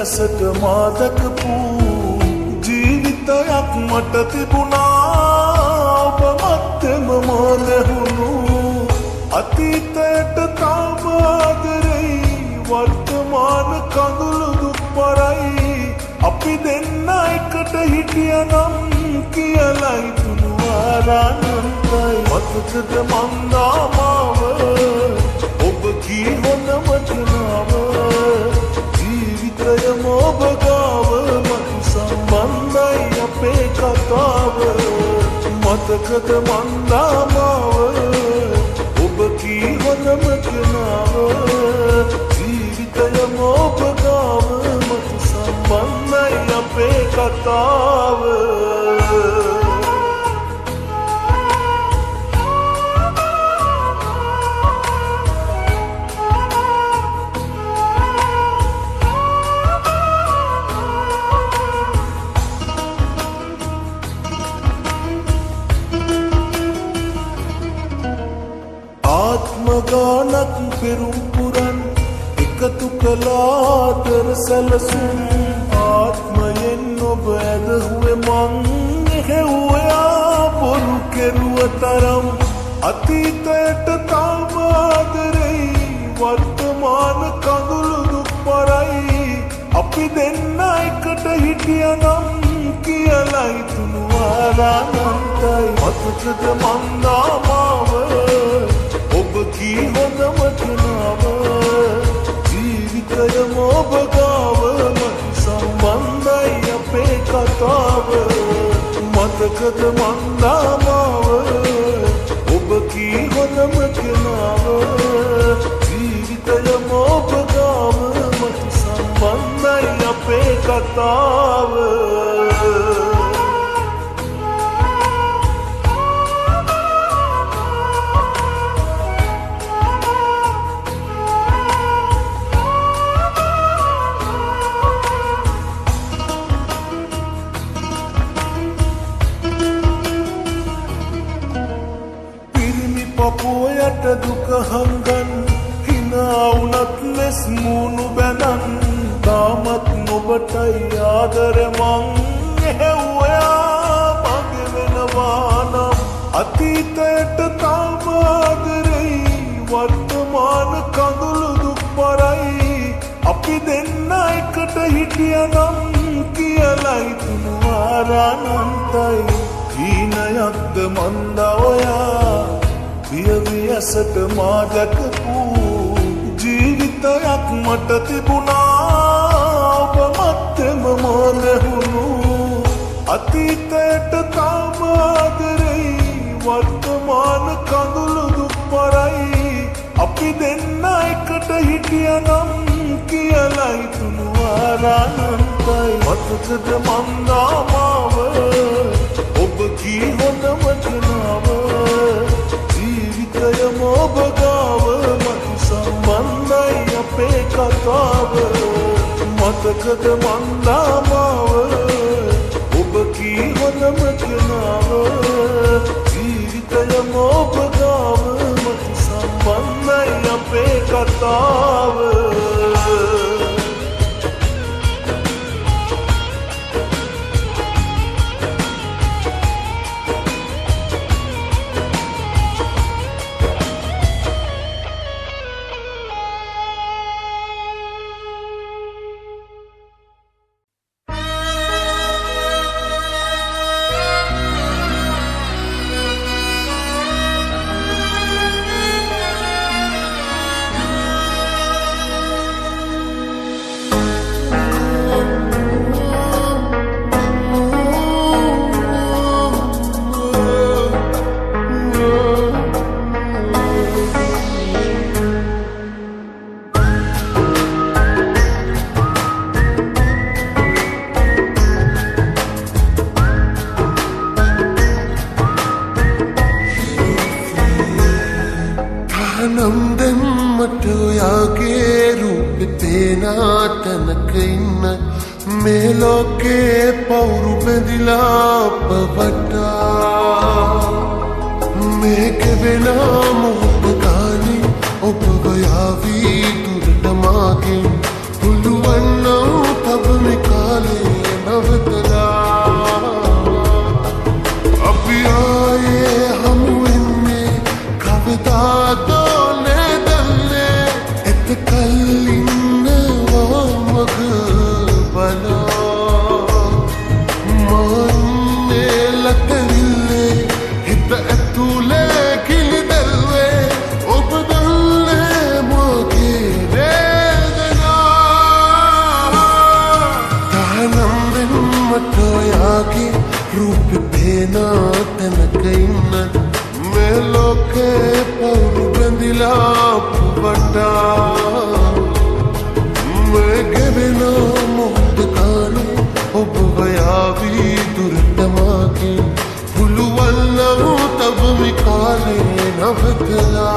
ඇසට මා දැකපු ජීවිතයක් මට තිබුණා ඔබ මැත්තේම මා නැහුණු අතීතයට තාම ආදරෙයි වර්තමාන කඳුළු දුක් පරයි අපි දෙන්න එකට හිටියනම් කියලා හිතුණු ආරාණන්තයි මතකද මන්දාමාව ඔබ කී හොඳ වචනාව ජීවිතයම ඔබ ගාව මතු සම්බන්ධයි අපේ කතාව මතකද මන්දාමාව ඔබ කී හොඳ වචනාව ජීවිතයම ඔබ ගාව මතු සම්බන්ධයි අපේ කතාව ආත්මගානක් පෙරුම් පුරන් එකතු කළාදර සැලසුම් ආත්මයෙන් ඔබ ඇදහුවේ මං එහෙව්වයා බොරු කෙරුව තරම් අතීතයට තාම ආදරෙයි වර්තමාන කඳුළු දුක් පරයි අපි දෙන්න එකට හිටියනම් කියලා හිතුණු ආරාණන්තයි මතකද මන්දාමාව ඔබ කී හොඳ වචනාව ජීවිතයම ඔබ ගාව මතු සම්බන්ධයි අපේ කතාව මතකද මන්දාමාව ඔබ කී හොඳ වචනාව ජීවිතයම ඔබ ගාව මතු සම්බන්ධයි අපේ කතාව පපුයට දුක හංගන් හිනා වුණත් ලෙස් මූණු බැනන් තාමත් නොබටයි ආදර මං එහෙව්වයා මගේ වෙනවා නම් අතීතයට තාම ආදරෙයි වර්තමාන කඳුළු දුක් පරයි අපි දෙන්න එකට හිටියනම් කියලා හිතුණු ආරාණන්තයි හීනයක්ද මන්දා ඔයා පියවි ඇසට මා දැකපු ජීවිතයක් මට තිබුණා ඔබ මැත්තේම මා නැහුණු අතීතයට තාම ආදරෙයි වර්තමාන කඳුළු දුක් පරයි අපි දෙන්න එකට හිටියනම් කියලා හිතුණු ආරාණන්තයි මතකද මන්දාමාව ඔබ කී හොඳ වචනාව ජීවිතයම ඔබ ගාව මතු සම්බන්ධයි අපේ කතාව මතකද මන්දාමාව ඔබ කී හොඳ වචනාව ජීවිතයම ඔබ ගාව මතු සම්බන්ධයි අපේ කතාව रूप देना तनक इन्नत मैं लोके पौर बंदिला बटा मैं गिरना मोहत काने ob vayavi durtamake huluwallahu tab mikale navkala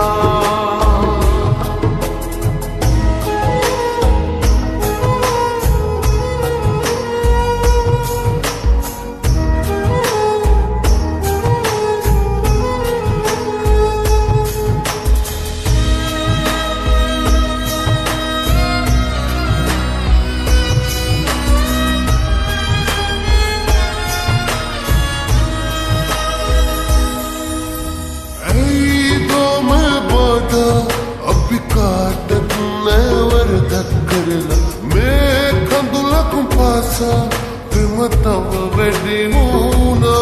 Tava vedi una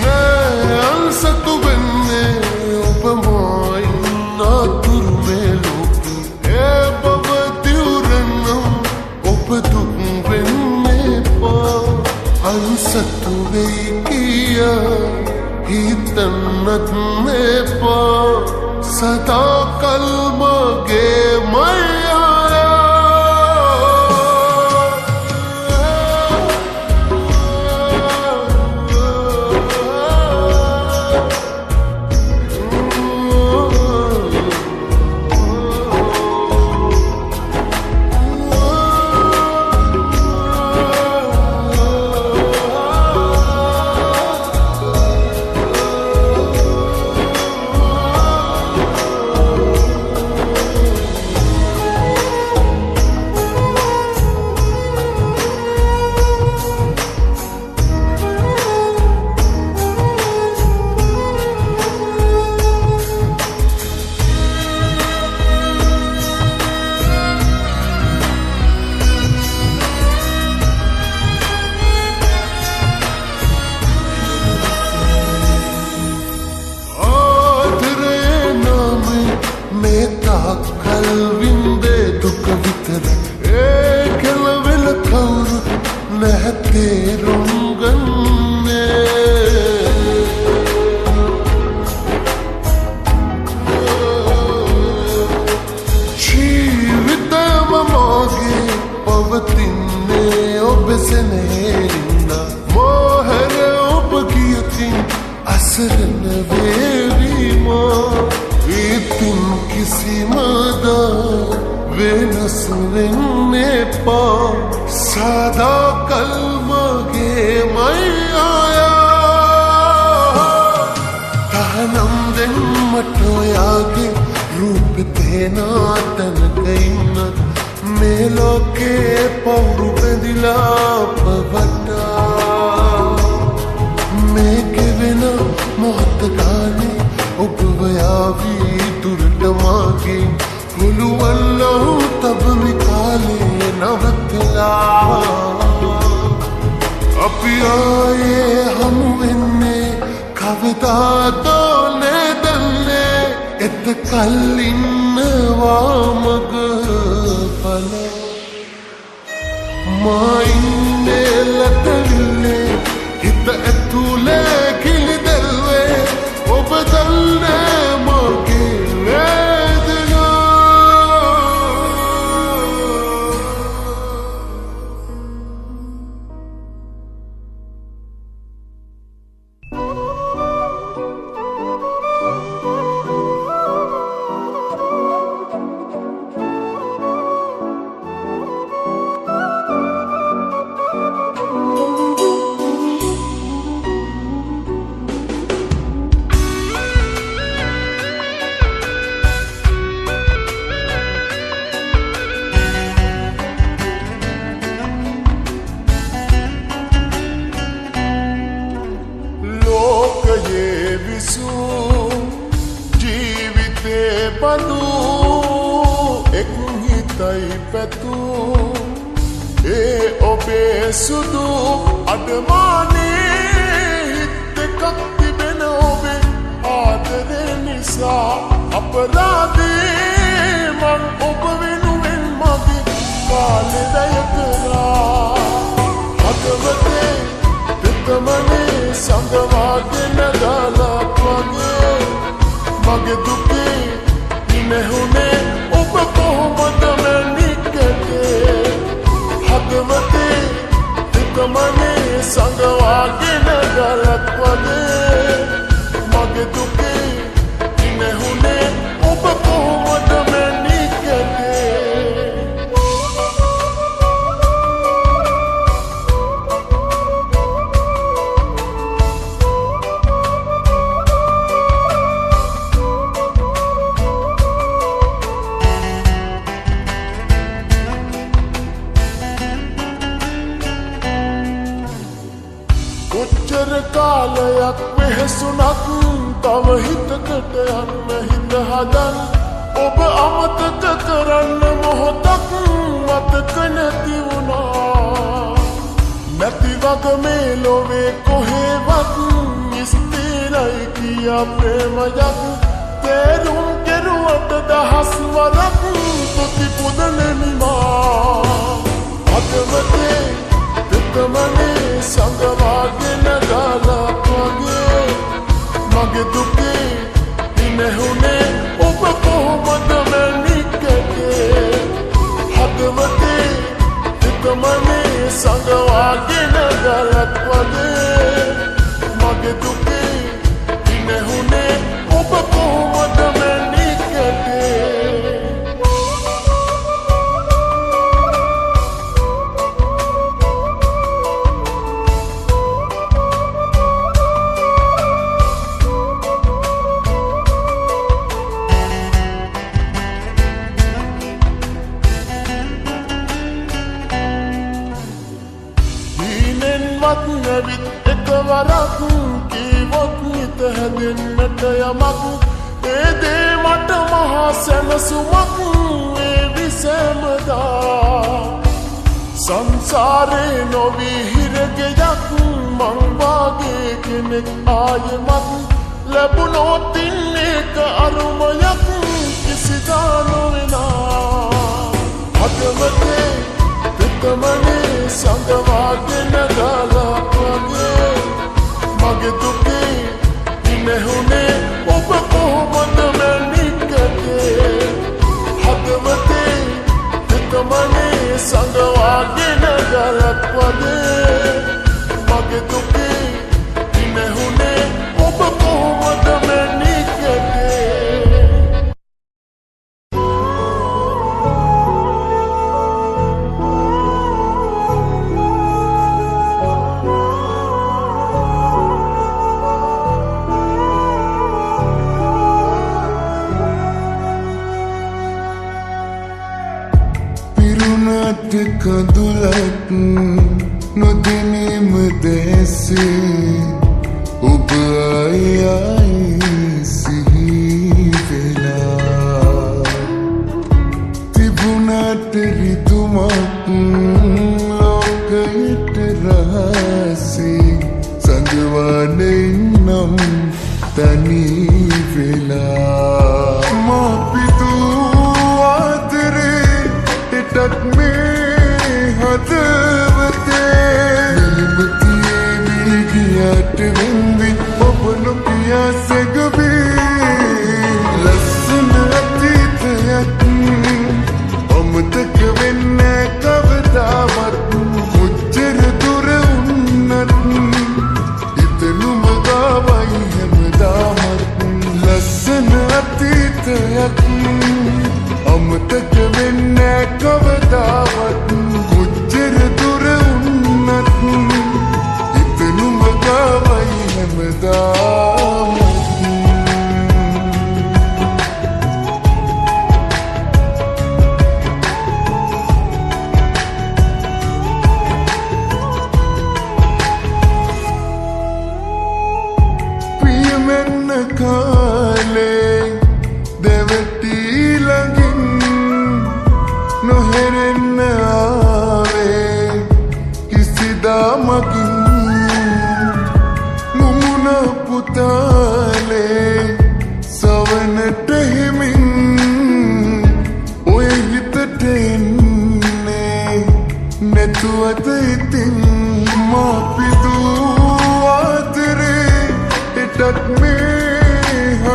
ne ansa tu benne upamai na turme loki e bavati urannam upadu benne pa ansa tu veikiya hitannat me pa सदा कल्म गे मैया अपराधी मन उप කාලෙදය කරා හදවතේ පිටමනේ සඳවාගෙන ගලක් වගේ මගේ දුකේ ඉනෙහුනේ ඔබ කොහොමද මැනිකටේ හදවතේ පිටමනේ සඳවාගෙන ගලක් වගේ මගේ දුකේ ඉනෙහුනේ ඔබ කොහොමද මැනිකටේ කොච්චර කාලයක් වෙහසුනක් තව හිතකට යන්න හිත හදන් ඔබ අමතක කරන්න මොහොතක් මතක නැති වුණා නැති වග මේ ලොවේ කොහෙවත් ස්ථිරයි කියා ප්‍රේමයක් තේරුම් කෙරුවට දහස් වරක් තුති පුදනෙමිමා හදවතේ පිටමනේ සඳවාගෙන ගලක් වගේ මගේ දුකේ ඉනෙහුනේ ඔබ කොහොමද මැනිකටේ හදවතේ පිටමනේ සඳවාගෙන ගලක් වගේ මගේ දුකේ ඉනෙහුනේ ඔබ කොහොමද මැනිකටේ නැවිත් එකවරක් කීවොත් නිත හැදෙන්නට යමක් ඒ දේ මට මහා සැනසුමක් වේවි සෑමදා සංසාරේ නොවී හිරගෙයක් මං වාගේ කෙනෙක් ආයෙමත් ලැබුණොත් ඒක අරුමයක් කිසිදා නොවෙනා හදවතේ පිටමනේ සඳවාගෙන ගලක් වගේ මගේ දුකේ ඉනෙහුනේ ඔබ කොහොමද මැනිකටේ හදවතේ පිටමනේ සඳවාගෙන ගලක් වගේ මගේ දුකේ ඉනෙහුනේ ඔබ කොහොමද මැනිකටේ කඳුලක් නොදැනීම දැසේ ඔබ අයයි සිහි වෙලා තිබුණට රිතුමක් ලෝකයට රහසේ සඳවානෙන් නම් තනි වෙලා මාපිතු ආදරේ එටත් මේ හදවතේ නිලිමතියේ විගියට වෙන්වි ඔබ නොකියා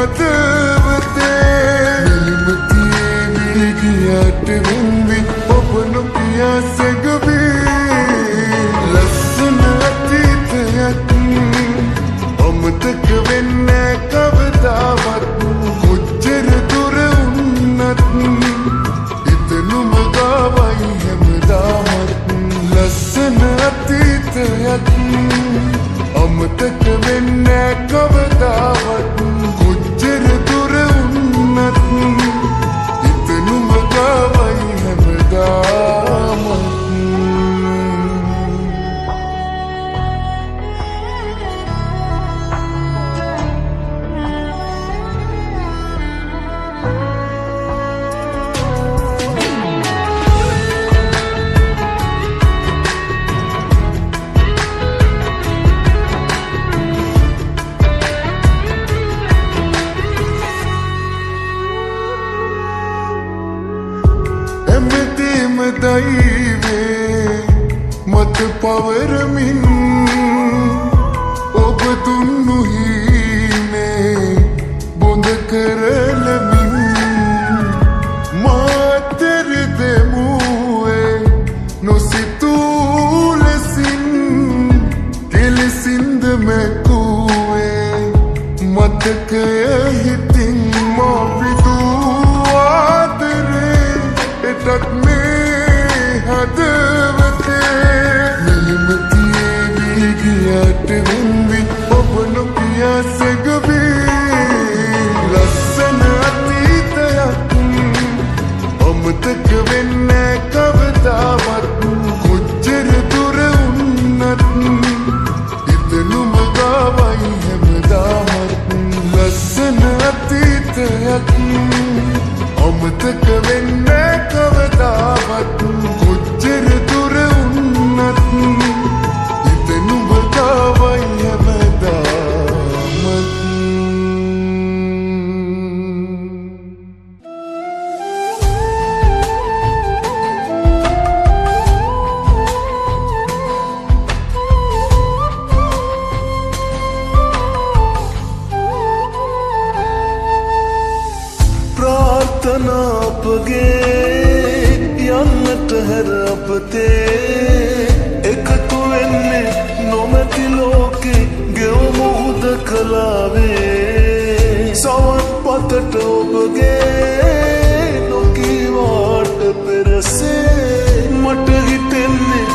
හදවතේ නිලිමතියේ වීගියට වෙන්වි ඔබ නොකියා සැඟවී ලස්සන අතීතයක් අමතක වෙන්නේ කවදාවත් කොච්චර දුර වුණත් හිතනුම ගාවයි හැමදාමත් ලස්සන අතීතයක් අමතක වෙන්නේ කවදාවත් කොච්චර දුර වුණත් හිතනුම ගාවයි හැමදාමත් එමෙතෙම දෛවේ මත පවරමින් ඔබ දුන්නු හීනේ බොඳ කරලමින් මාතර දෙමුවේ නොසිතූ ලෙසින් කෙලෙසින්ද මැකුවේ මතකය හිතින් මා පිදූ ආදරේ එටත් මේ හදවතේ නිලිමතියේ වීගියට වෙන්වි ඔබ නොකියා සැඟවී ලස්සන අතීතයක් අමතක වෙන්නේ කවදාවත් කොච්චර දුර වුණත් හිතනුම ගාවයි හැමදාමත් ලස්සන අතීතයක් අමතක වෙන්නේ කවදාවත් කොච්චර දුර වුණත් හිතනුම ගාවයි හැමදාමත් ප්‍රාර්ථනා අපගේ යන්නට හැර අපතේ එකතු වෙන්නේ නොමැති ලෝකේ ගෙවමු හුදකලාවේ සවන් පතට ඔබගේ නොකීවාට පෙරසේ මට හිතෙන්නේ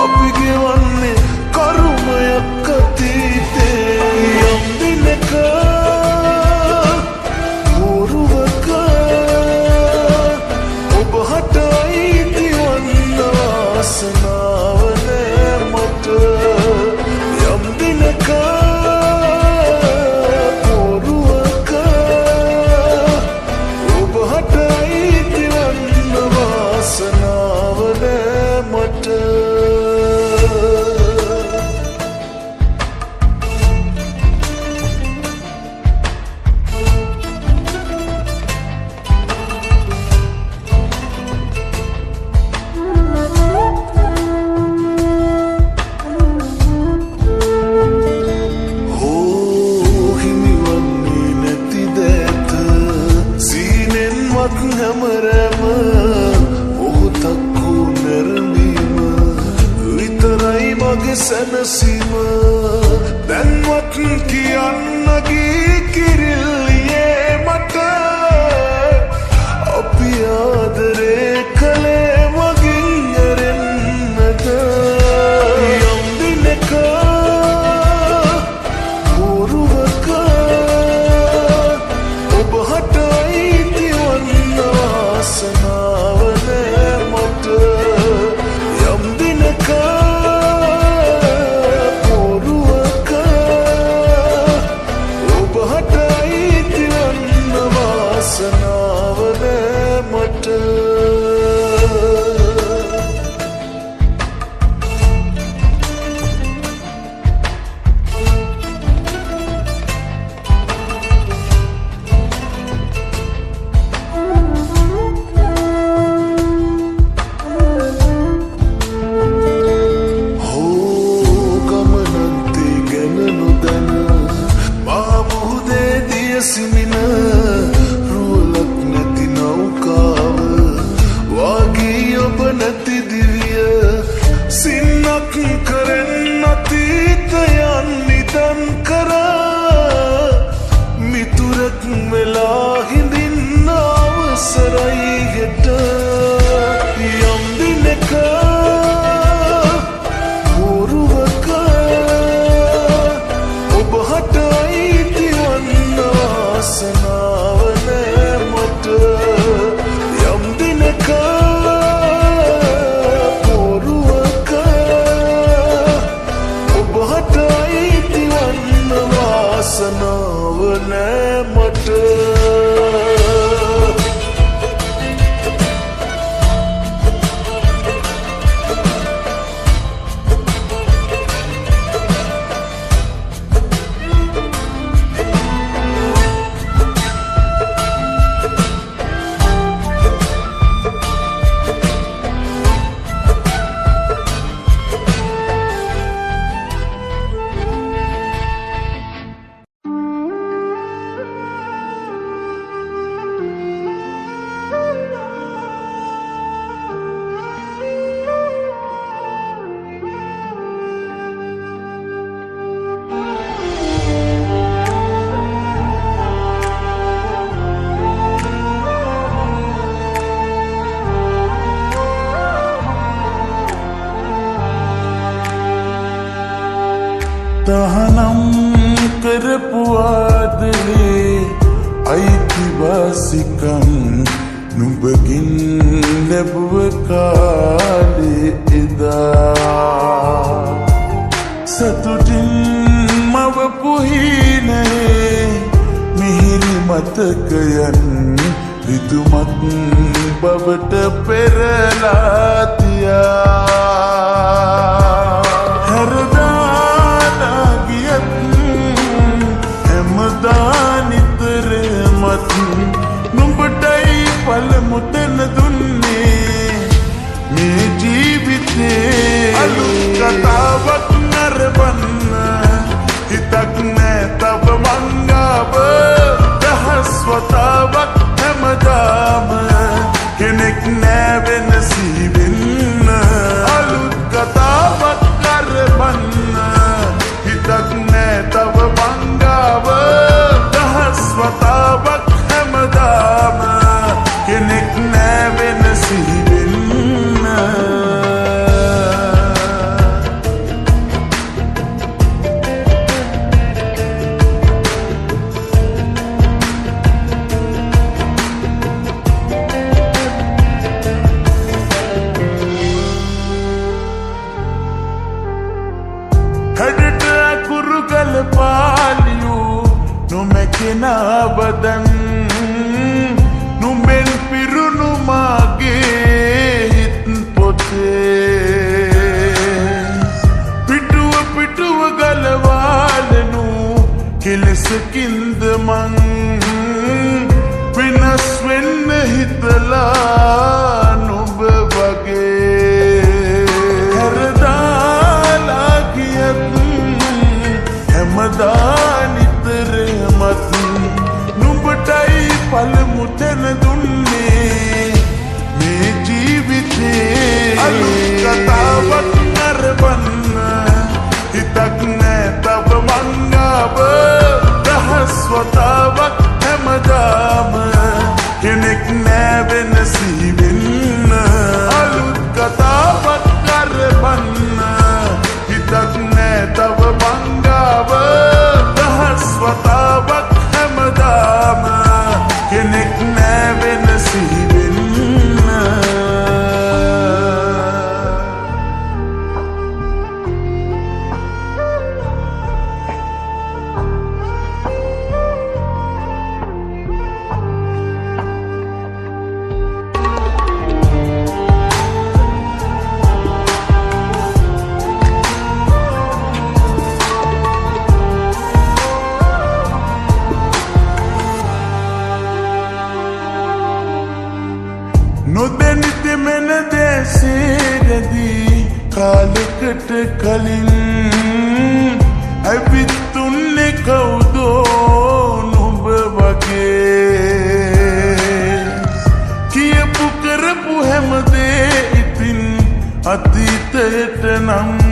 අපි ගෙවන්නේ කරුමයක් අතීතේ යම් දිනක හැමරම මොහොතක් වූ නැරඹීම විතරයි මගේ සැනසීම දැන්වත් කියන්න ගී කිරිල්ලියේ මට අපි ආදරේ කළේ මගින් ඇරෙන්නට යම් දිනක බොරුවක ඔබ හටයි සනාවනේ මට යම් දිනක බොරුවක ඔබ හටයි සෙමින රුවලක් නැති නෞකාව වාගී ඔබ නැති දිවිය සින්නක් කරෙන් අතීතයන් නිදන් කරා මිතුරක් වෙලා හිඳින්න අවසරයි ගෙට යම් දිනක බොරුවක ඔබ හට අයිති වන්න වාසනාව නෑ මට යම් දිනක බොරුවක ඔබ හට අයිති වන්න වාසනාව නෑ මට තහනම් කරපු ආදරේ අයිතිවාසිකම් නුඹගින් ලැබුව කාලේ එදා සතුටින් මවපු හීනයේ මිහිරි මතකයන් රිදුමත් බවට පෙරලා තියා නිතර මත් නුඹටයි පළමු තැන දුන්නේ මේ ජීවිතේ අලුත් කතාවක් නරඹන්න හිතක් නෑ තව මංගාව දහස් වතාවක් හැමදාම කෙනෙක් නෑ වෙනසී වෙන්න අලුත් කතාවක් නරඹන්න හිතක් නෑ තව මංගාව වතාවක් හැමදාම කෙනෙක් නෑ වෙනසී වෙන්න හැඩට අකුරු ගලපාලියූ නොමැකෙනා බදන් නුඹෙන් පිරුණු මාගේ හිත් පොතේ පිටුව ගලවාලනු කෙලෙසකින්ද මං වෙනස් වෙන්න හිතලා නුඹ වගේ හැරදාලා ගියත් හැමදා නිතර මත් නුඹටයි පළමු තැන දුන්නේ මේ ජීවිතේ අලුත් කතාවක් නරඹන්න හිතක් නෑ තව මංගාව දහස් වතාවක් හැමදාම කෙනෙක් නෑ වෙනසී වෙන්න අලුත් කතාවක් නරඹන්න හිතක් නෑ තව මංගාව දහස් වතාවක් හැමදාම කෙනෙක් නෑ වෙනසී වෙන්න නොදැනිති මෙන දේශේරදී කාලෙකට කලින් ඇවිත්තුන්නේ කවුදෝ නුඹ වගේ නම්